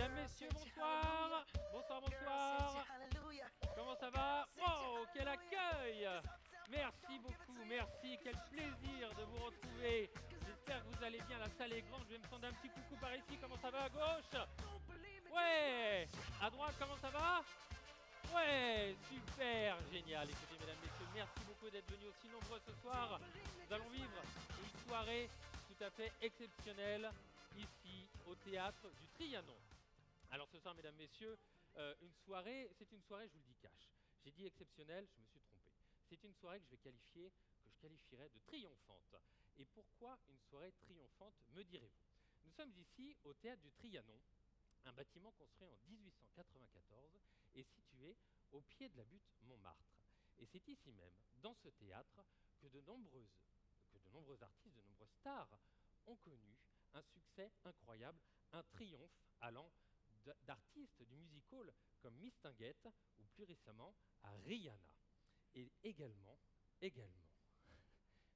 Mesdames, messieurs, bonsoir. Bonsoir, bonsoir. Comment ça va? Wow, quel accueil! Merci beaucoup, merci. Quel plaisir de vous retrouver. J'espère que vous allez bien. La salle est grande. Je vais me prendre un petit coucou par ici. Comment ça va à gauche? Ouais. À droite, comment ça va? Ouais, super, génial. Écoutez, mesdames, messieurs, merci beaucoup d'être venus aussi nombreux ce soir. Nous allons vivre une soirée tout à fait exceptionnelle ici au théâtre du Trianon. Alors ce soir, mesdames, messieurs, c'est une soirée, je vous le dis cash. J'ai dit exceptionnelle, je me suis trompé. C'est une soirée que je qualifierais de triomphante. Et pourquoi une soirée triomphante, me direz-vous? Nous sommes ici au théâtre du Trianon, un bâtiment construit en 1894 et situé au pied de la butte Montmartre. Et c'est ici même, dans ce théâtre, que de nombreux artistes, de nombreuses stars ont connu un succès incroyable, un triomphe allant d'artistes du music hall comme Miss Tinguette ou plus récemment à Rihanna. Et également,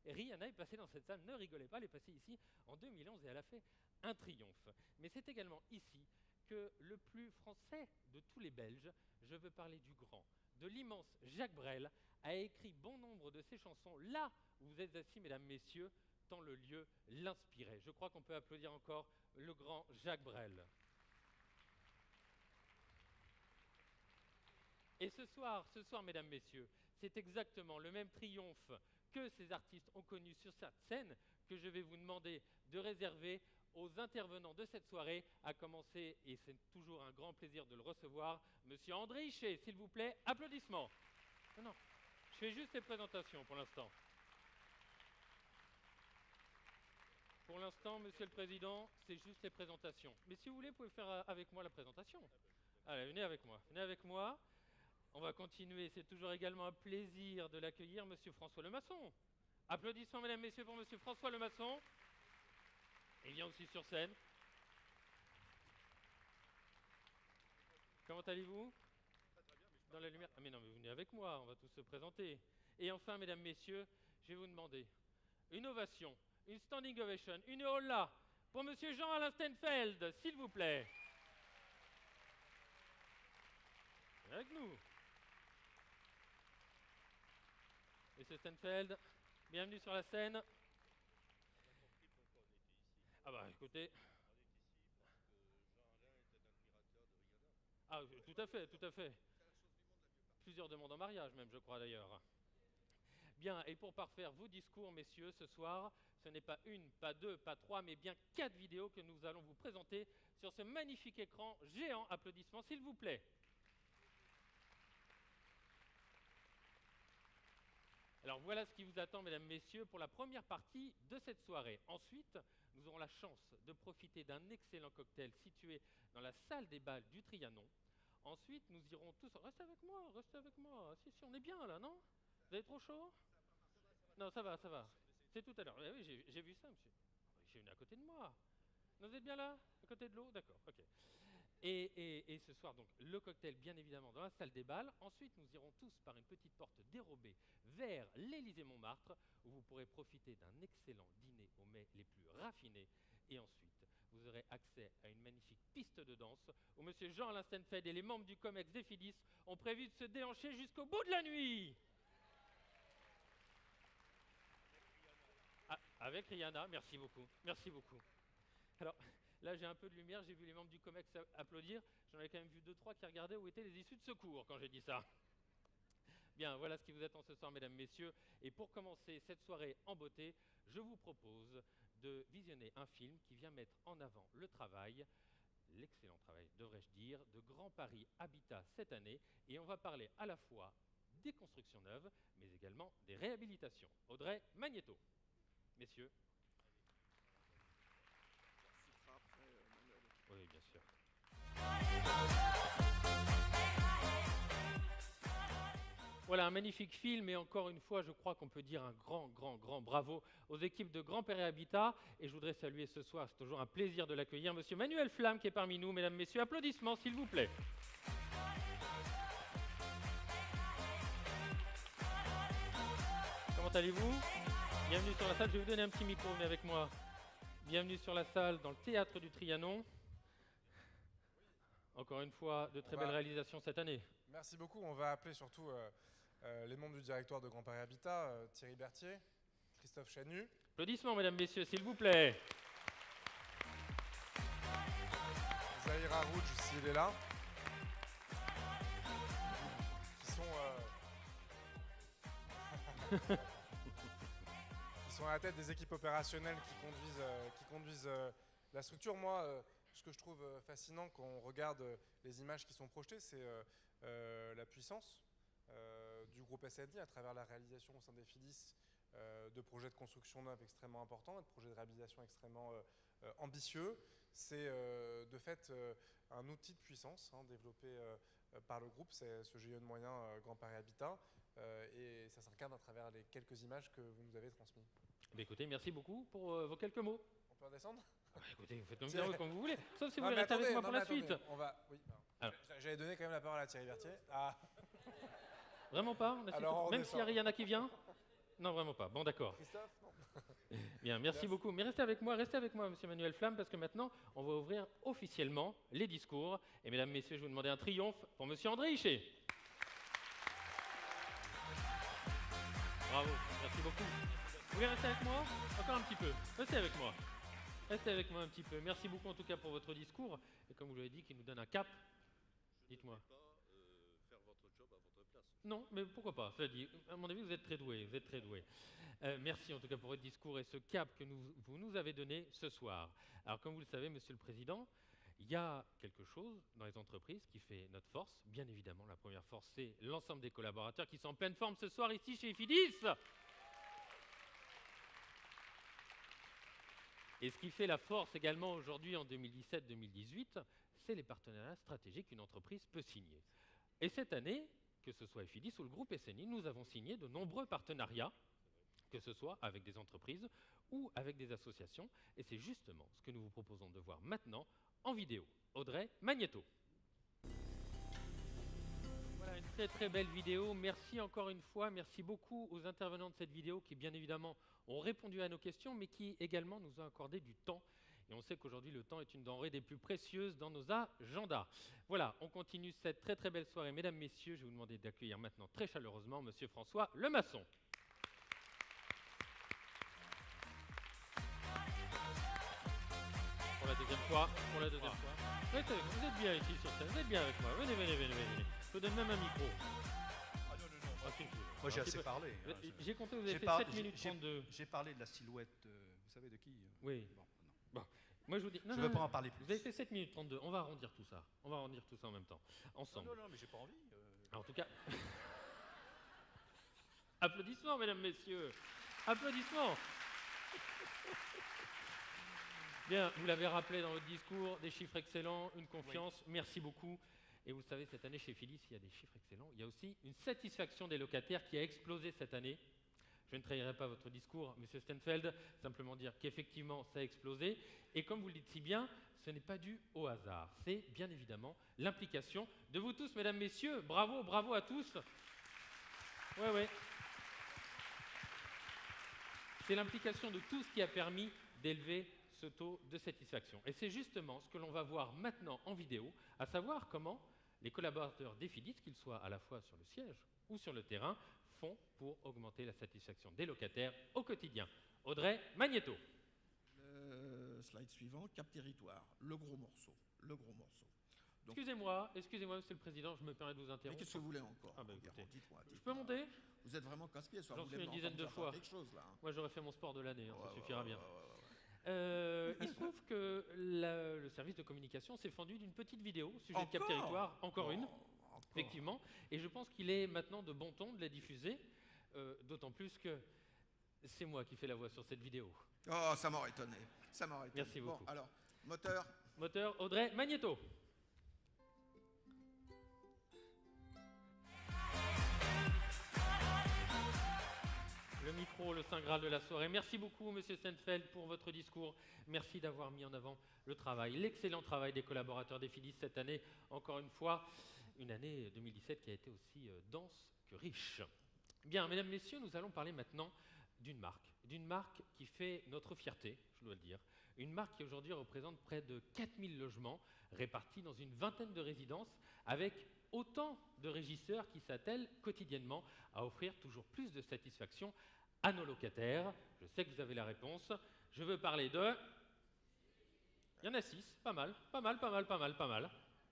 Rihanna est passée dans cette salle, ne rigolez pas, elle est passée ici en 2011 et elle a fait un triomphe. Mais c'est également ici que le plus français de tous les Belges, je veux parler du grand, de l'immense Jacques Brel, a écrit bon nombre de ses chansons là où vous êtes assis, mesdames, messieurs, tant le lieu l'inspirait. Je crois qu'on peut applaudir encore le grand Jacques Brel. Et ce soir, mesdames, messieurs, c'est exactement le même triomphe que ces artistes ont connu sur cette scène que je vais vous demander de réserver aux intervenants de cette soirée, à commencer, et c'est toujours un grand plaisir de le recevoir, Monsieur André Hichet, s'il vous plaît, applaudissements. Non, je fais juste les présentations pour l'instant. Pour l'instant, Monsieur le Président, c'est juste les présentations. Mais si vous voulez, vous pouvez faire avec moi la présentation. Allez, venez avec moi. On va continuer, c'est toujours également un plaisir de l'accueillir, Monsieur François Lemasson. Applaudissements, mesdames, messieurs, pour Monsieur François Lemasson. Il vient aussi sur scène. Comment allez-vous? Très bien, mais Dans la lumière. Ah mais non, mais venez avec moi, on va tous se présenter. Et enfin, mesdames, messieurs, je vais vous demander une ovation, une standing ovation, une holla pour Monsieur Jean-Alain Steinfeld, s'il vous plaît. Avec nous. Monsieur Steinfeld, bienvenue sur la scène. on a compris pourquoi on était ici. Ah bah écoutez, On est ici parce que Jean-Alain est un admirateur de Rihanna. tout à fait. C'est la chose du monde la mieux partie. Plusieurs demandes en mariage même, je crois d'ailleurs. Bien, et pour parfaire vos discours, messieurs, ce soir, ce n'est pas une, pas deux, pas trois, mais bien 4 vidéos que nous allons vous présenter sur ce magnifique écran géant. Applaudissements, s'il vous plaît. Alors voilà ce qui vous attend, mesdames, messieurs, pour la première partie de cette soirée. Ensuite, nous aurons la chance de profiter d'un excellent cocktail situé dans la salle des bals du Trianon. Ensuite, nous irons tous... Restez avec moi. Si, on est bien là, non? Vous avez trop chaud? Non, ça va. C'est tout à l'heure. Eh oui, j'ai vu ça, monsieur. J'ai une à côté de moi. Vous êtes bien là? À côté de l'eau? D'accord, ok. Et ce soir, donc, le cocktail, bien évidemment, dans la salle des bals. Ensuite, nous irons tous par une petite porte dérobée vers l'Élysée-Montmartre, où vous pourrez profiter d'un excellent dîner aux mets les plus raffinés. Et ensuite, vous aurez accès à une magnifique piste de danse, où monsieur Jean-Alain Steinfeld et les membres du COMEX Défilis ont prévu de se déhancher jusqu'au bout de la nuit. Ah, avec Rihanna, merci beaucoup. Alors, là, j'ai un peu de lumière, j'ai vu les membres du COMEX applaudir. J'en ai quand même vu 2-3 qui regardaient où étaient les issues de secours quand j'ai dit ça. Bien, voilà ce qui vous attend ce soir, mesdames, messieurs. Et pour commencer cette soirée en beauté, je vous propose de visionner un film qui vient mettre en avant le travail, l'excellent travail, devrais-je dire, de Grand Paris Habitat cette année. Et on va parler à la fois des constructions neuves, mais également des réhabilitations. Audrey Magnéto. Messieurs. Citera après Manuel. Oui, bien sûr. Voilà un magnifique film et encore une fois, je crois qu'on peut dire un grand bravo aux équipes de Grand Paris Habitat. Et je voudrais saluer ce soir, c'est toujours un plaisir de l'accueillir, Monsieur Manuel Flamme qui est parmi nous. Mesdames, Messieurs, applaudissements s'il vous plaît. Comment allez-vous? Bienvenue sur la salle, je vais vous donner un petit micro, venez avec moi. Bienvenue sur la salle dans le théâtre du Trianon. Encore une fois, de très belles réalisations cette année. Merci beaucoup. On va appeler surtout les membres du directoire de Grand Paris Habitat, Thierry Berthier, Christophe Chanu. Applaudissements, mesdames, messieurs, s'il vous plaît. Zahir Harouj, s'il est là. Qui sont à la tête des équipes opérationnelles qui conduisent la structure. Moi, ce que je trouve fascinant quand on regarde les images qui sont projetées, c'est la puissance du groupe SNI à travers la réalisation au sein des FIDIS de projets de construction neuve extrêmement importants, de projets de réhabilitation extrêmement ambitieux. C'est de fait un outil de puissance développé par le groupe, c'est ce GIE de moyens Grand Paris Habitat, et ça s'incarne à travers les quelques images que vous nous avez transmises. Écoutez, merci beaucoup pour vos quelques mots. On peut redescendre ? Écoutez, vous faites comme vous voulez, sauf si vous voulez rester avec moi pour la suite. Oui, j'allais donner quand même la parole à Thierry Berthier. Vraiment pas? Même s'il y a Rihanna qui vient? Non, vraiment pas. Bon, d'accord. Christophe, non. Bien, merci beaucoup. Mais restez avec moi, monsieur Manuel Flamme, parce que maintenant, on va ouvrir officiellement les discours. Et mesdames, messieurs, je vais vous demander un triomphe pour monsieur André Hichet. Bravo, merci beaucoup. Vous voulez rester avec moi? Encore un petit peu. Restez avec moi. Restez avec moi un petit peu. Merci beaucoup en tout cas pour votre discours. Et comme vous l'avez dit, qui nous donne un cap. Dites-moi. Faire votre job à votre place. Non, mais pourquoi pas, cela dit. À mon avis, vous êtes très doué, merci en tout cas pour votre discours et ce cap que vous nous avez donné ce soir. Alors comme vous le savez, monsieur le Président, il y a quelque chose dans les entreprises qui fait notre force. Bien évidemment, la première force, c'est l'ensemble des collaborateurs qui sont en pleine forme ce soir ici chez FIDIS. Et ce qui fait la force également aujourd'hui en 2017-2018, c'est les partenariats stratégiques qu'une entreprise peut signer. Et cette année, que ce soit FIDIS ou le groupe SNI, nous avons signé de nombreux partenariats, que ce soit avec des entreprises ou avec des associations. Et c'est justement ce que nous vous proposons de voir maintenant en vidéo. Audrey Magnéto. Voilà une très très belle vidéo. Merci encore une fois. Merci beaucoup aux intervenants de cette vidéo qui bien évidemment ont répondu à nos questions, mais qui également nous ont accordé du temps. Et on sait qu'aujourd'hui, le temps est une denrée des plus précieuses dans nos agendas. Voilà, on continue cette très très belle soirée. Mesdames, messieurs, je vais vous demander d'accueillir maintenant très chaleureusement monsieur François Lemasson. Pour la deuxième fois, Restez avec moi. Vous êtes bien ici sur scène, vous êtes bien avec moi. Venez. Je vous donne même un micro. Moi j'ai assez parlé. J'ai compté, vous avez fait 7 minutes 32. J'ai parlé de la silhouette, vous savez de qui? Oui. Bon. Moi je vous dis, je ne veux pas en parler plus. Vous avez fait 7 minutes 32, on va arrondir tout ça. On va arrondir tout ça en même temps, ensemble. Non, mais j'ai pas envie. En tout cas... Applaudissements, mesdames, messieurs. Applaudissements. Bien, vous l'avez rappelé dans votre discours, des chiffres excellents, une confiance, oui. Merci beaucoup. Et vous savez, cette année chez FIDIS, il y a des chiffres excellents. Il y a aussi une satisfaction des locataires qui a explosé cette année. Je ne trahirai pas votre discours, monsieur Stenfeld, simplement dire qu'effectivement, ça a explosé. Et comme vous le dites si bien, ce n'est pas dû au hasard. C'est bien évidemment l'implication de vous tous, mesdames, messieurs. Bravo à tous. Ouais. C'est l'implication de tous qui a permis d'élever ce taux de satisfaction. Et c'est justement ce que l'on va voir maintenant en vidéo, à savoir comment les collaborateurs des FIDIS, qu'ils soient à la fois sur le siège ou sur le terrain, font pour augmenter la satisfaction des locataires au quotidien. Audrey Magnéto. Le slide suivant, cap territoire, le gros morceau. Donc, excusez-moi, monsieur le Président, je me permets de vous interrompre. Mais qu'est-ce que vous voulez encore? Dites-moi. Je peux monter? Vous êtes vraiment casse-pied, j'en suis une dizaine de fois. Quelque chose, là, hein. Moi, j'aurais fait mon sport de l'année, ça suffira bien. Il se trouve que le service de communication s'est fendu d'une petite vidéo au sujet de Cap Territoire, une, effectivement, et je pense qu'il est maintenant de bon ton de la diffuser, d'autant plus que c'est moi qui fais la voix sur cette vidéo. Oh, ça m'aurait étonné. Merci beaucoup. Bon, alors, moteur, Audrey Magnéto. Le micro, le Saint Graal de la soirée. Merci beaucoup, monsieur Stenfeld, pour votre discours. Merci d'avoir mis en avant le travail, l'excellent travail des collaborateurs des FIDIS cette année. Encore une fois, une année 2017 qui a été aussi dense que riche. Bien, mesdames, messieurs, nous allons parler maintenant d'une marque qui fait notre fierté, je dois le dire, Une marque qui aujourd'hui représente près de 4000 logements répartis dans une vingtaine de résidences avec autant de régisseurs qui s'attellent quotidiennement à offrir toujours plus de satisfaction à nos locataires. Je sais que vous avez la réponse. Je veux parler de... Il y en a 6, pas mal.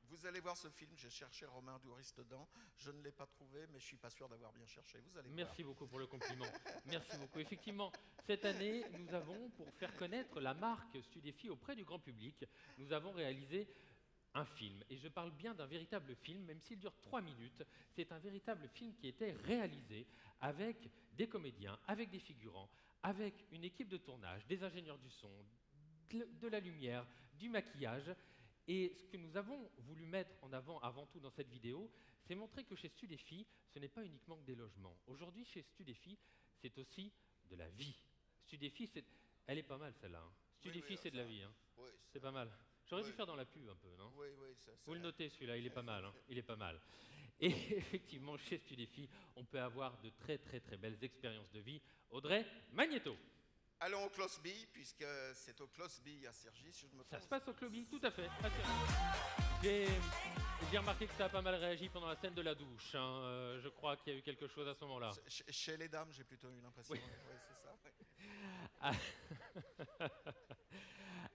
Vous allez voir ce film, j'ai cherché Romain Duris dedans, je ne l'ai pas trouvé, mais je suis pas sûr d'avoir bien cherché. Vous allez Merci beaucoup pour le compliment. Merci beaucoup. Effectivement, cette année, nous avons, pour faire connaître la marque Studéfi auprès du grand public, nous avons réalisé un film. Et je parle bien d'un véritable film, même s'il dure 3 minutes. C'est un véritable film qui était réalisé avec des comédiens, avec des figurants, avec une équipe de tournage, des ingénieurs du son, de la lumière, du maquillage. Et ce que nous avons voulu mettre en avant avant tout dans cette vidéo, c'est montrer que chez Studéfi, ce n'est pas uniquement que des logements. Aujourd'hui, chez Studéfi, c'est aussi de la vie. Studéfi, elle est pas mal celle-là. Hein. Studéfi, oui, c'est de la vie. Hein. Oui, c'est pas mal. J'aurais dû oui. faire dans la pub un peu, non? Oui, ça, Vous le notez celui-là, il est pas mal. Hein. Il est pas mal. Et effectivement, chez Studéfi, on peut avoir de très très très belles expériences de vie. Audrey Magnéto. Allons au Closby, puisque c'est au Closby à Cergy, si je me trompe. Ça se passe au Closby, tout à fait. J'ai remarqué que ça a pas mal réagi pendant la scène de la douche. Hein. Je crois qu'il y a eu quelque chose à ce moment-là. Chez les dames, j'ai plutôt eu l'impression. Oui. Oui, c'est ça.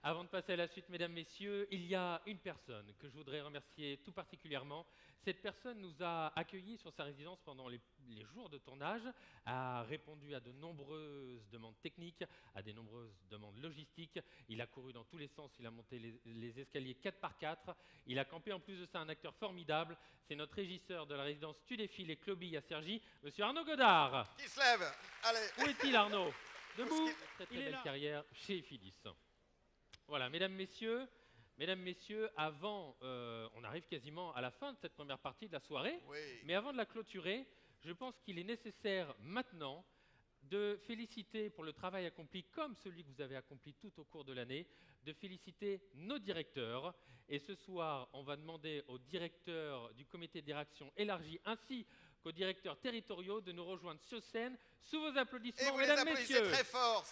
Avant de passer à la suite, mesdames, messieurs, il y a une personne que je voudrais remercier tout particulièrement. Cette personne nous a accueillis sur sa résidence pendant les jours de tournage, a répondu à de nombreuses demandes techniques, à de nombreuses demandes logistiques. Il a couru dans tous les sens, il a monté les escaliers 4x4. Il a campé en plus de ça un acteur formidable. C'est notre régisseur de la résidence Studéfi les Clobby à Cergy, monsieur Arnaud Godard. Qui se lève? Allez. Où est-il, Arnaud? Debout. Très Il est belle là. carrière chez Philips. Voilà, mesdames, messieurs, avant, on arrive quasiment à la fin de cette première partie de la soirée, Oui. mais avant de la clôturer, je pense qu'il est nécessaire maintenant de féliciter pour le travail accompli, comme celui que vous avez accompli tout au cours de l'année, de féliciter nos directeurs. Et ce soir, on va demander aux directeurs du comité de direction élargi ainsi qu'aux directeurs territoriaux de nous rejoindre sur scène sous vos applaudissements, Et vous les mesdames, applaudissez messieurs. très fort.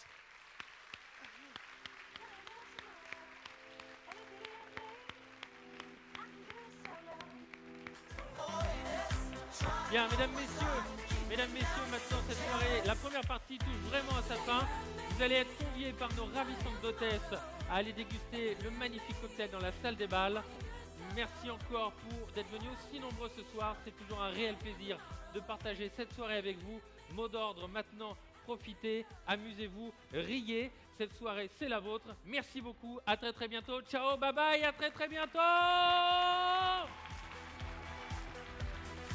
Bien, mesdames, messieurs, maintenant cette soirée, la première partie touche vraiment à sa fin. Vous allez être conviés par nos ravissantes hôtesses à aller déguster le magnifique cocktail dans la salle des bals. Merci encore d'être venus aussi nombreux ce soir. C'est toujours un réel plaisir de partager cette soirée avec vous. Mot d'ordre maintenant, profitez, amusez-vous, riez. Cette soirée, c'est la vôtre. Merci beaucoup. À très très bientôt. Ciao, bye bye. À très très bientôt.